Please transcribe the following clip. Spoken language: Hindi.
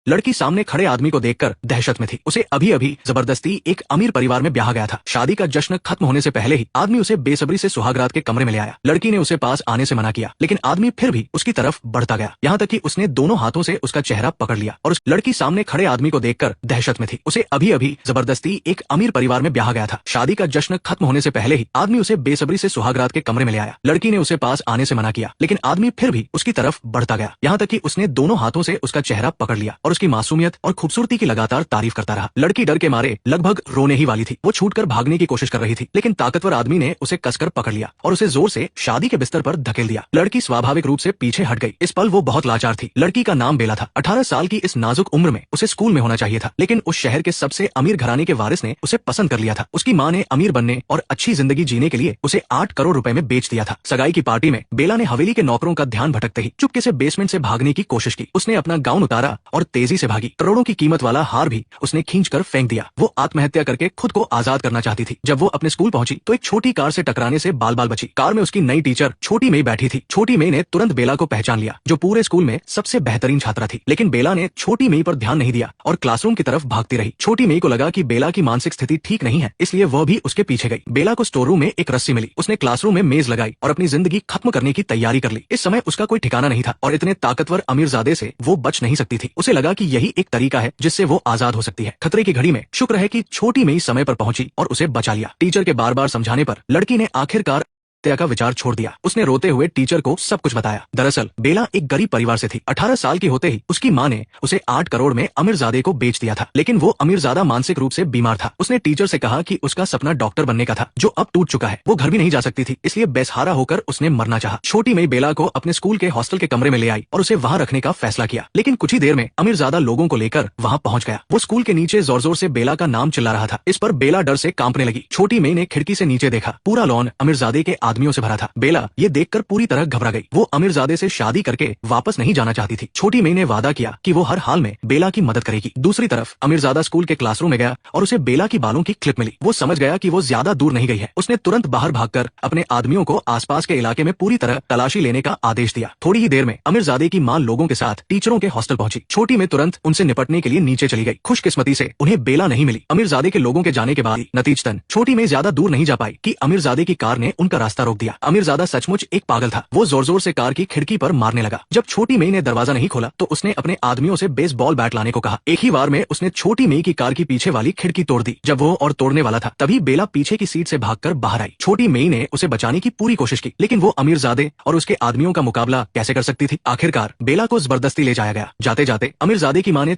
लड़की सामने खड़े आदमी को देखकर दहशत में थी। उसे अभी अभी जबरदस्ती एक अमीर परिवार में ब्याह गया था। शादी का जश्न खत्म होने से पहले ही आदमी उसे बेसब्री से सुहागरात के कमरे में ले आया। लड़की ने उसे पास आने से मना किया, लेकिन आदमी फिर भी उसकी तरफ बढ़ता गया, यहाँ तक कि उसने दोनों हाथों से उसका चेहरा पकड़ लिया और उस लड़की सामने खड़े आदमी को देखकर दहशत में थी। उसे अभी अभी जबरदस्ती एक अमीर परिवार में ब्याह गया था। शादी का जश्न खत्म होने से पहले ही आदमी उसे बेसब्री से सुहागरात के कमरे में ले आया। लड़की ने उसे पास आने से मना किया, लेकिन आदमी फिर भी उसकी तरफ बढ़ता गया, यहाँ तक कि उसने दोनों हाथों से उसका चेहरा पकड़ लिया और उसकी मासूमियत और खूबसूरती की लगातार तारीफ करता रहा। लड़की डर के मारे लगभग रोने ही वाली थी। वो छूटकर भागने की कोशिश कर रही थी, लेकिन ताकतवर आदमी ने उसे कसकर पकड़ लिया और उसे जोर से शादी के बिस्तर पर धकेल दिया। लड़की स्वाभाविक रूप से पीछे हट गई। इस पल वो बहुत लाचार थी। लड़की का नाम बेला था। 18 साल की इस नाजुक उम्र में उसे स्कूल में होना चाहिए था, लेकिन उस शहर के सबसे अमीर घराने के वारिस ने उसे पसंद कर लिया था। उसकी माँ ने अमीर बनने और अच्छी जिंदगी जीने के लिए उसे 8 करोड़ रुपए में बेच दिया था। सगाई की पार्टी में बेला ने हवेली के नौकरों का ध्यान भटकते ही चुपके से बेसमेंट से भागने की कोशिश की। उसने अपना गाउन उतारा और तेजी से भागी। करोड़ों की कीमत वाला हार भी उसने खींचकर फेंक दिया। वो आत्महत्या करके खुद को आजाद करना चाहती थी। जब वो अपने स्कूल पहुंची तो एक छोटी कार से टकराने से बाल बाल बची। कार में उसकी नई टीचर छोटी मेई बैठी थी। छोटी मेई ने तुरंत बेला को पहचान लिया, जो पूरे स्कूल में सबसे बेहतरीन छात्रा थी। लेकिन बेला ने छोटी मेई पर ध्यान नहीं दिया और क्लासरूम की तरफ भागती रही। छोटी मेई को लगा कि बेला की मानसिक स्थिति ठीक नहीं है, इसलिए वह भी उसके पीछे गई। बेला को स्टोर रूम में एक रस्सी मिली। उसने क्लासरूम में मेज लगाई और अपनी जिंदगी खत्म करने की तैयारी कर ली। इस समय उसका कोई ठिकाना नहीं था और इतने ताकतवर अमीरजादे से वो बच नहीं सकती थी। उसे लगा कि यही एक तरीका है जिससे वो आजाद हो सकती है। खतरे की घड़ी में शुक्र है कि छोटी मेई समय पर पहुंची और उसे बचा लिया। टीचर के बार बार समझाने पर लड़की ने आखिरकार हत्या का विचार छोड़ दिया। उसने रोते हुए टीचर को सब कुछ बताया। दरअसल बेला एक गरीब परिवार से थी। 18 साल की होते ही उसकी माँ ने उसे 8 करोड़ में अमीरजादे को बेच दिया था, लेकिन वो अमीरजादा मानसिक रूप से बीमार था। उसने टीचर से कहा कि उसका सपना डॉक्टर बनने का था, जो अब टूट चुका है। वो घर भी नहीं जा सकती थी, इसलिए बेसहारा होकर उसने मरना चाहा। छोटी मेई बेला को अपने स्कूल के हॉस्टल के कमरे में ले आई और उसे वहाँ रखने का फैसला किया, लेकिन कुछ ही देर में अमीरजादा लोगों को लेकर वहाँ पहुंच गया। वो स्कूल के नीचे जोर जोर से बेला का नाम चिल्ला रहा था। इस पर बेला डर से कांपने लगी। छोटी मेई ने खिड़की से नीचे देखा। पूरा लॉन अमीरजादे के आदमियों से भरा था। बेला ये देखकर पूरी तरह घबरा गई। वो अमीरजादे से शादी करके वापस नहीं जाना चाहती थी। छोटी मेई ने वादा किया कि वो हर हाल में बेला की मदद करेगी। दूसरी तरफ अमीरजादा स्कूल के क्लासरूम में गया और उसे बेला की बालों की क्लिप मिली। वो समझ गया कि वो ज्यादा दूर नहीं गई है। उसने तुरंत बाहर भागकर अपने आदमियों को आसपास के इलाके में पूरी तरह तलाशी लेने का आदेश दिया। थोड़ी ही देर में अमीरजादे की मां लोगों के साथ टीचरों के हॉस्टल पहुंची। छोटी मेई तुरंत उनसे निपटने के लिए नीचे चली गई। खुशकिस्मती से उन्हें बेला नहीं मिली। अमीरजादे के लोगों के जाने के बाद नतीजतन छोटी मेई ज्यादा दूर नहीं जा पाई कि अमीरजादे की कार ने उनका रास्ता रोक दिया। अमीरजादा सचमुच एक पागल था। वो जोर जोर से कार की खिड़की पर मारने लगा। जब छोटी मेई ने दरवाजा नहीं खोला तो उसने अपने आदमियों से बेसबॉल बैट लाने को कहा। एक ही बार में उसने छोटी मेई की कार की पीछे वाली खिड़की तोड़ दी। जब वो और तोड़ने वाला था तभी बेला पीछे की सीट से भागकर बाहर आई। छोटी मेई ने उसे बचाने की पूरी कोशिश की, लेकिन वो अमीरजादे और उसके आदमियों का मुकाबला कैसे कर सकती थी। आखिरकार बेला को जबरदस्ती ले जाया गया। जाते जाते अमीरजादे की मां ने